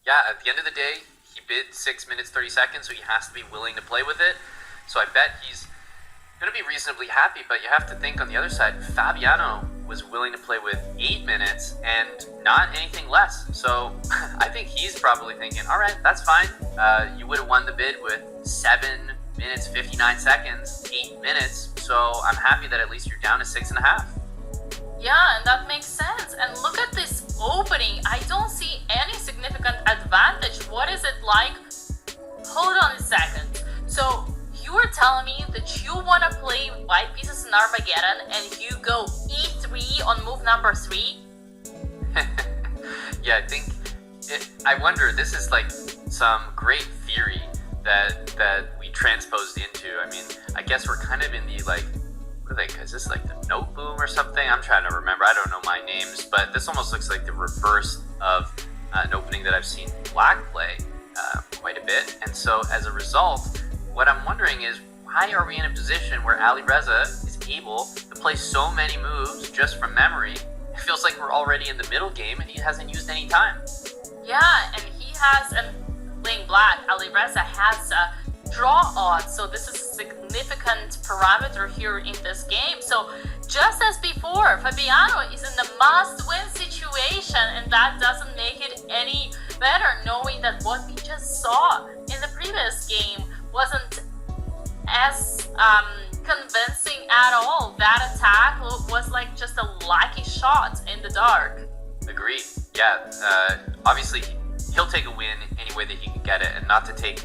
yeah, at the end of the day, he bid 6 minutes 30 seconds, so he has to be willing to play with it. So I bet he's going to be reasonably happy, but you have to think on the other side, Fabiano was willing to play with 8 minutes and not anything less. So I think he's probably thinking, all right, that's fine. You would have won the bid with 7 minutes, 59 seconds, 8 minutes. So I'm happy that at least you're down to 6.5. Yeah, and that makes sense. And look at this opening. I don't see any significant advantage. What is it like? Hold on a second. So you were telling me that you want to play white pieces in Armageddon and you go e3 on move number 3? Yeah, I wonder, this is like some great theory that we transposed into. I mean, I guess we're kind of in the like, is this like the note boom or something? I'm trying to remember. I don't know my names, but this almost looks like the reverse of an opening that I've seen Black play quite a bit. And so as a result, what I'm wondering is, why are we in a position where Alireza is able to play so many moves just from memory? It feels like we're already in the middle game and he hasn't used any time. Yeah, and he has, and playing Black, Alireza has a draw odds, so this is a significant parameter here in this game. So just as before, Fabiano is in the must-win situation, and that doesn't make it any better, knowing that what we just saw in the previous game wasn't as convincing at all. That attack was like just a lucky shot in the dark. Agreed. Yeah, obviously he'll take a win any way that he can get it, and not to take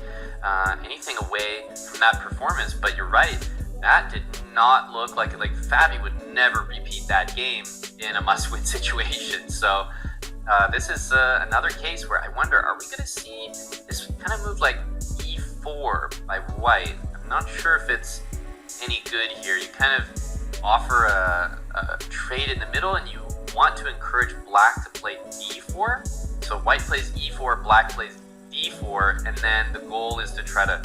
anything away from that performance, but you're right, that did not look like Fabi would never repeat that game in a must-win situation. So this is another case where I wonder, are we going to see this kind of move like e4 by white? I'm not sure if it's any good here. You kind of offer a trade in the middle and you want to encourage Black to play d4. So white plays e4, Black plays d4, and then the goal is to try to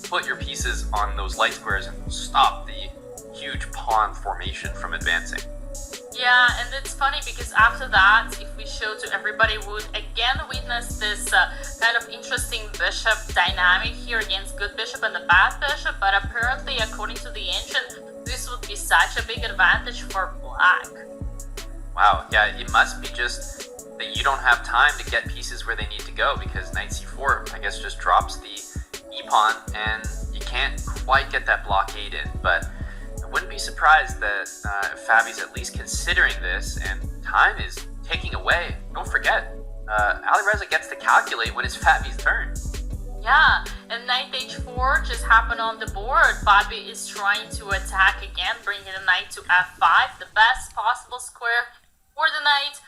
put your pieces on those light squares and stop the huge pawn formation from advancing. Yeah, and it's funny because after that, if we show to everybody, we would again witness this kind of interesting bishop dynamic here against good bishop and the bad bishop, but apparently, according to the ancient, this would be such a big advantage for Black. Wow, yeah, it must be just that you don't have time to get pieces where they need to go, because knight c4, I guess, just drops the e-pawn, and you can't quite get that blockade in. But I wouldn't be surprised that Fabi's at least considering this, and time is ticking away. Don't forget, Alireza gets to calculate when it's Fabi's turn. Yeah, and knight h4 just happened on the board. Fabi is trying to attack again, bringing the knight to f5, the best possible square for the knight.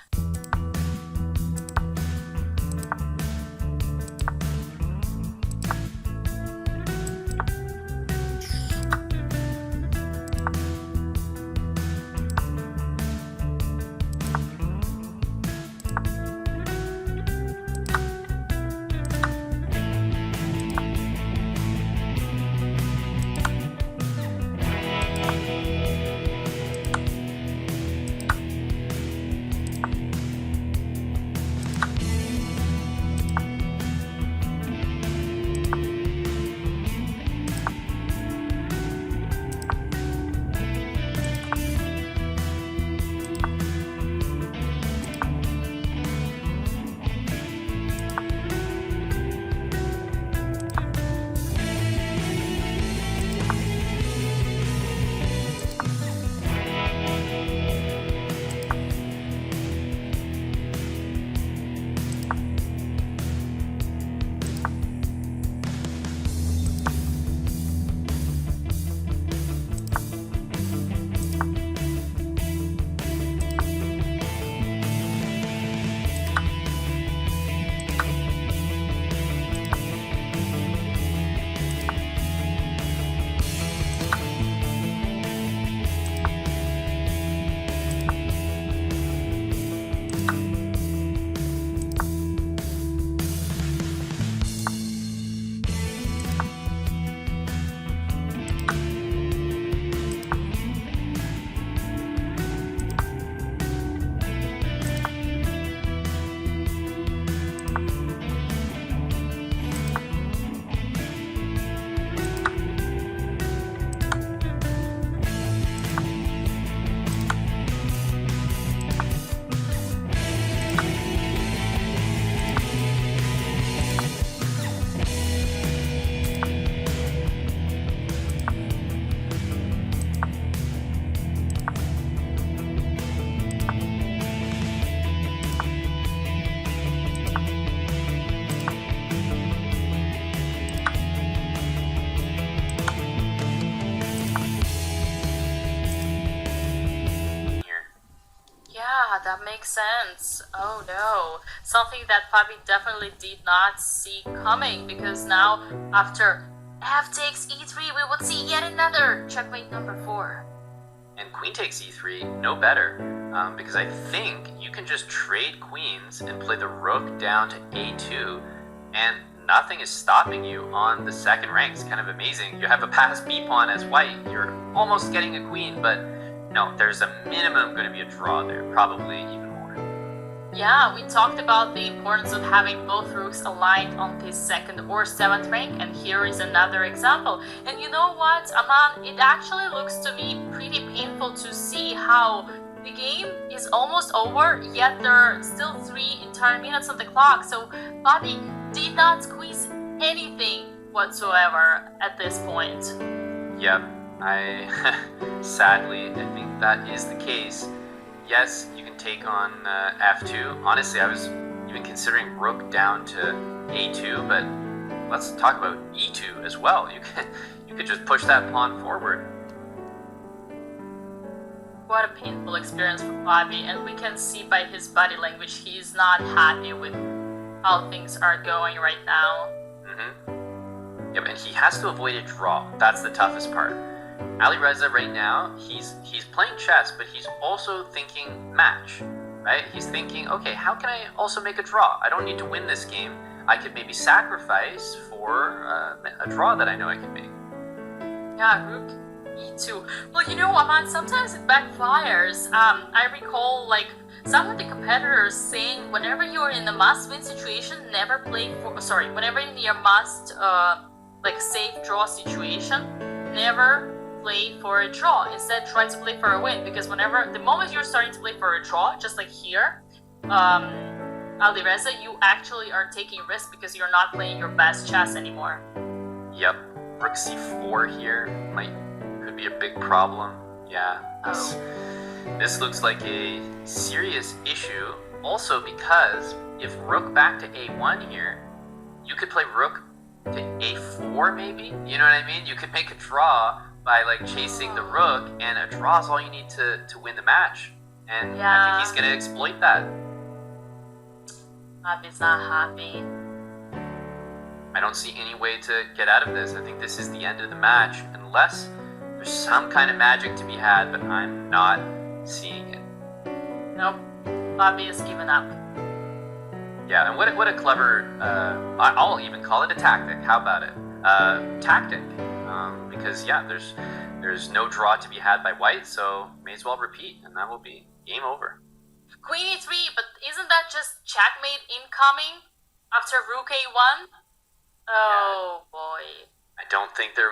makes sense. Oh no. Something that Fabi definitely did not see coming, because now after f takes e3 we would see yet another checkmate number 4. And queen takes e3, no better, because I think you can just trade queens and play the rook down to a2, and nothing is stopping you on the second rank. It's kind of amazing. You have a passed b pawn as white. You're almost getting a queen, but no, there's a minimum going to be a draw there, probably even more. Yeah, we talked about the importance of having both rooks aligned on the 2nd or 7th rank, and here is another example. And you know what, Aman, it actually looks to me pretty painful to see how the game is almost over, yet there are still 3 entire minutes on the clock, so Fabi did not squeeze anything whatsoever at this point. Yep, sadly, I think that is the case. Yes, you can take on f2. Honestly, I was even considering rook down to a2, but let's talk about e2 as well. You could just push that pawn forward. What a painful experience for Fabi, and we can see by his body language he is not happy with how things are going right now. Yep, and he has to avoid a draw. That's the toughest part. Alireza right now, he's playing chess, but he's also thinking match, right? He's thinking, okay, how can I also make a draw? I don't need to win this game. I could maybe sacrifice for a draw that I know I can make. Yeah, rook e2. Well, you know, Aman, sometimes it backfires. I recall, like, some of the competitors saying whenever you're in a must-win situation, never play for... Sorry, whenever in your must, safe draw situation, never play for a draw. Instead, try to play for a win, because the moment you're starting to play for a draw, just like here, Alireza, you actually are taking risks because you're not playing your best chess anymore. Yep, rook c4 here could be a big problem. Yeah, this looks like a serious issue. Also, because if rook back to a1 here, you could play rook to a4 maybe. You know what I mean? You could make a draw by chasing the rook, and a draw is all you need to win the match. And yeah. I think he's going to exploit that. Fabi's not happy. I don't see any way to get out of this. I think this is the end of the match, unless there's some kind of magic to be had, but I'm not seeing it. Nope. Fabi has given up. Yeah, and what a clever, I'll even call it a tactic. How about it? Tactic. Because, yeah, there's no draw to be had by white, so may as well repeat, and that will be game over. Queen e3, but isn't that just checkmate incoming after rook a1? Oh, boy. I don't think there